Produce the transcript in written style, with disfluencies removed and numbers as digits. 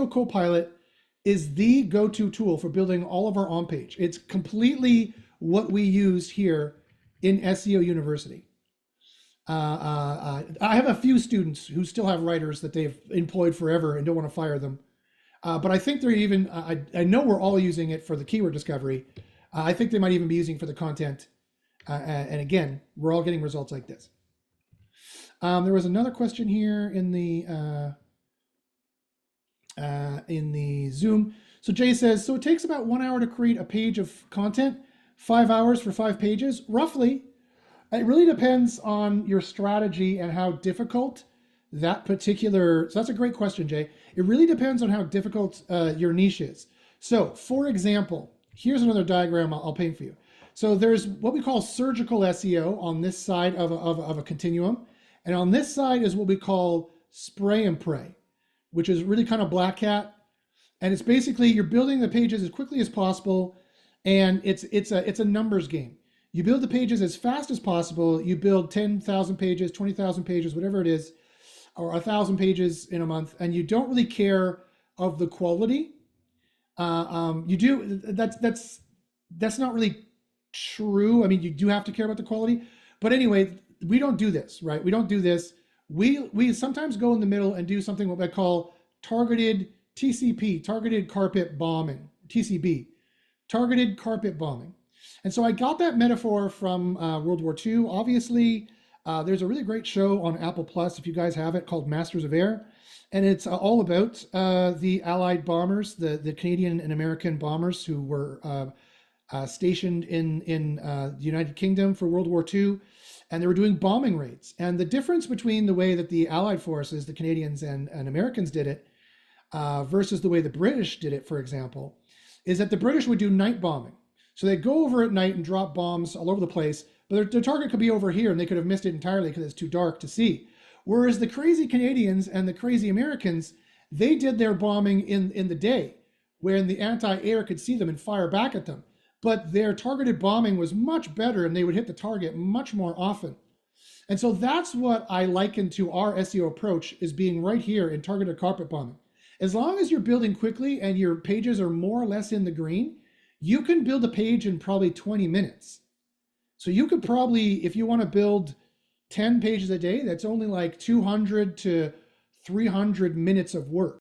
SEO Copilot is the go-to tool for building all of our on-page. It's completely what we use here in SEO University. I have a few students who still have writers that they've employed forever and don't want to fire them. But I think they're even, I know we're all using it for the keyword discovery. I think they might even be using it for the content. And again, we're all getting results like this. There was another question here in the Zoom. So Jay says, so it takes about 1 hour to create a page of content, 5 hours for 5 pages, roughly. It really depends on your strategy and how difficult that particular, so that's a great question, Jay. It really depends on how difficult your niche is. So for example, here's another diagram I'll paint for you. So there's what we call surgical SEO on this side of a continuum. And on this side is what we call spray and pray, which is really kind of black hat. And it's basically you're building the pages as quickly as possible. And it's a numbers game. You build the pages as fast as possible. You build 10,000 pages, 20,000 pages, whatever it is, or 1,000 pages in a month, and you don't really care of the quality. You do, that's not really true. I mean, you do have to care about the quality, but anyway, we don't do this, right? We don't do this. We sometimes go in the middle and do something what I call targeted TCP, targeted carpet bombing, TCB, targeted carpet bombing. And so I got that metaphor from World War II. Obviously, there's a really great show on Apple Plus, if you guys have it, called Masters of Air. And it's all about the Allied bombers, the Canadian and American bombers who were stationed in the United Kingdom for World War II. And they were doing bombing raids. And the difference between the way that the Allied forces, the Canadians and Americans did it, versus the way the British did it, for example, is that the British would do night bombing. So they'd go over at night and drop bombs all over the place, but their target could be over here and they could have missed it entirely because it's too dark to see. Whereas the crazy Canadians and the crazy Americans, they did their bombing in the day, where the anti-air could see them and fire back at them. But their targeted bombing was much better and they would hit the target much more often. And so that's what I liken to our SEO approach, is being right here in targeted carpet bombing. As long as you're building quickly and your pages are more or less in the green, you can build a page in probably 20 minutes. So you could probably, if you want to build 10 pages a day, that's only like 200 to 300 minutes of work.